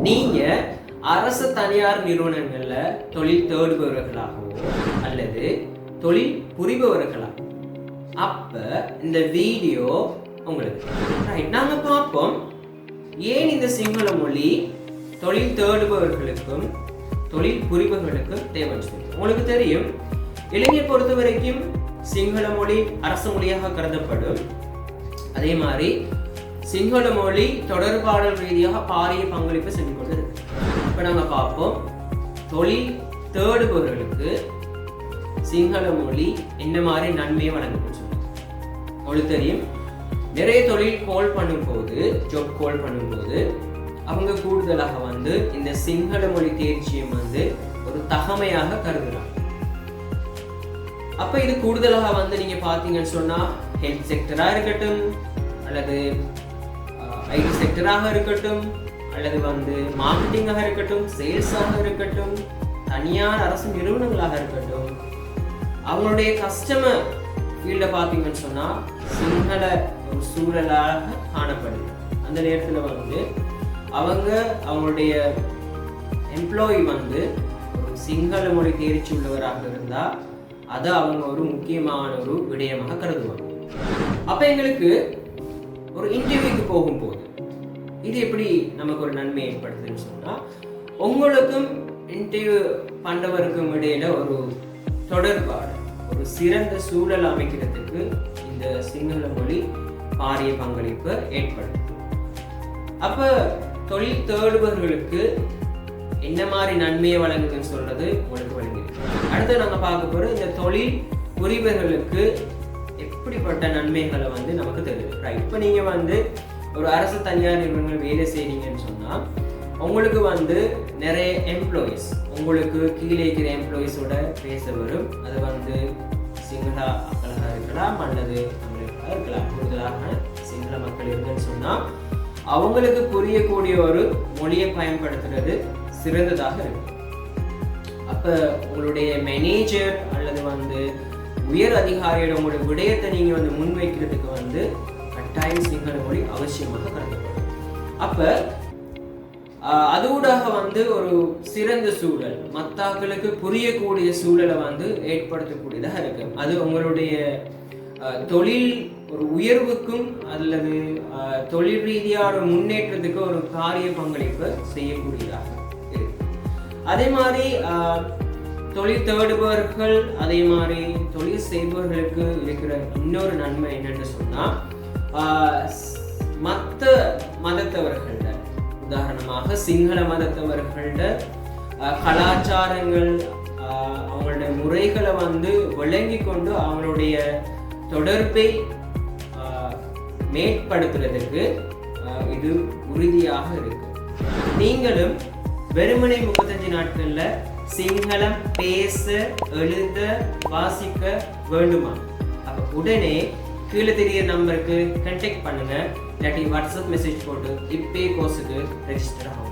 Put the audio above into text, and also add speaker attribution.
Speaker 1: நீங்க அரசு தனியார் நிறுவனங்கள்ல தொழில் தேடுபவர்களாகவோ அல்லது தொழில் புரிபவர்களா, அப்ப இந்த வீடியோ உங்களுக்கு நாங்க பார்ப்போம். ஏன் இந்த சிங்கள மொழி தொழில் தேடுபவர்களுக்கும் தொழில் புரிபவர்களுக்கும் தேவைன்னு சொல்லி உங்களுக்கு தெரியும். இலங்கையை பொறுத்த வரைக்கும் சிங்கள மொழி அரசு மொழியாக கருதப்படும். அதே மாதிரி சிங்கள மொழி தொடர்பாடல் ரீதியாக பாரிய பங்களிப்பு செஞ்சு கொண்டு இருக்கு. இப்ப நாங்க பார்ப்போம், தொழில் தேடுபவர்களுக்கு சிங்கள மொழி என்ன மாதிரி நன்மையை வழங்குன்னு சொல்லி உங்களுக்கு தெரியும். நிறைய தொழில் கோல் பண்ணும்போது, ஜாப் கோல் பண்ணும்போது அவங்க கூடுதலாக இந்த சிங்கள மொழி தேர்ச்சியை ஒரு தகமையாக கருதுறாங்க. அப்ப இது கூடுதலாக நீங்க பாத்தீங்கன்னு சொன்னா ஹெல்த் செக்டரா இருக்கட்டும், அல்லது ஐடி செக்டராக இருக்கட்டும், அல்லது மார்க்கெட்டிங்காக இருக்கட்டும், சேல்ஸாக இருக்கட்டும், தனியார் அரசு நிறுவனங்களாக இருக்கட்டும், அவங்களுடைய கஸ்டமர் ஃபீல்ட பாத்தீங்கன்னு சொன்னா சிங்கள ஒரு சூழலாக காணப்படுது. அந்த நேரத்துல அவங்க அவங்களுடைய எம்ப்ளாயி ஒரு சிங்கள மொழி தேர்ச்சி உள்ளவராக இருந்தா அதை அவங்க ஒரு முக்கியமான ஒரு விடயமாக கருதுவாங்க. அப்ப எங்களுக்கு ஒரு இன்டர்வியூக்கு போகும்போது இது எப்படி நமக்கு ஒரு நன்மை ஏற்படுத்துதுன்னு சொன்னா, உங்களுக்கும் இன்டர்வியூ பண்றவருக்கும் இடையில ஒரு தொடர்பாடு, ஒரு சிறந்த சூழல் அமைக்கிறதுக்கு இந்த சிங்கள மொழி பாரிய பங்களிப்பு ஏற்படுத்தும். அப்ப தொழில் தேடுபவர்களுக்கு என்ன மாதிரி நன்மையை வழங்குதுன்னு சொல்றது உங்களுக்கு வழங்கிருக்கு. அடுத்து நாங்க பார்க்க போறோம் இந்த தொழில் புரிபவர்களுக்கு எப்படிப்பட்ட நன்மைகளை நமக்கு தெரியுது. ரைட், இப்ப நீங்க ஒரு அரசு தனியார் நிறுவனங்கள் வேலை செய்றீங்கன்னு சொன்னா உங்களுக்கு நிறைய எம்ப்ளாயிஸ், உங்களுக்கு கீழே இருக்கிற எம்ப்ளாயிஸோட பேச வரும். அது சிங்கள மக்களாக இருக்கலாம் அல்லது தமிழர்களாக இருக்கலாம். கூடுதலாக சிங்கள மக்கள் இருக்குன்னு சொன்னா அவங்களுக்கு புரியக்கூடிய ஒரு மொழியை பயன்படுத்துறது சிறந்ததாக இருக்கு. அப்ப உங்களுடைய மேனேஜர் அல்லது உயர் அதிகாரியோட உங்களுடைய விடயத்தை நீங்க முன்வைக்கிறதுக்கு கட்டாயம் சிங்கள மொழி அவசியமாக கருதப்படும். அப்ப அதோடாக ஒரு சிறந்த சூழல், மத்தாக்களுக்கு புரியக்கூடிய சூழலை ஏற்படுத்தக்கூடியதாக இருக்கு. அது உங்களுடைய தொழில் ஒரு உயர்வுக்கும் அல்லது தொழில் ரீதியான முன்னேற்றத்துக்கு ஒரு காரிய பங்களிப்பு செய்யக்கூடியதாக இருக்கு. அதே மாதிரி தொழில் தேடுபவர்கள், அதே மாதிரி தொழில் செய்பவர்களுக்கு இருக்கிற இன்னொரு நன்மை என்னன்னு சொன்னா, மற்ற மதத்தவர்கள்ட, உதாரணமாக சிங்கள மதத்தவர்கள்ட கலாச்சாரங்கள், அவங்களுடைய முறைகளை விளங்கி கொண்டு அவங்களுடைய தொடர்பை மேம்படுத்துறதுக்கு இது உறுதியாக இருக்கு. நீங்களும் வெறுமனை 35 நாட்கள்ல சிங்களம் பேச, எழுத, வாசிக்க வேண்டுமா? அப்ப உடனே கீழே தெரிய நம்பருக்கு கான்டாக்ட் பண்ணுங்க, இல்லாட்டி வாட்ஸ்அப் மெசேஜ் போட்டு இப்பே கோர்ஸுக்கு ரெஜிஸ்டர் ஆகும்.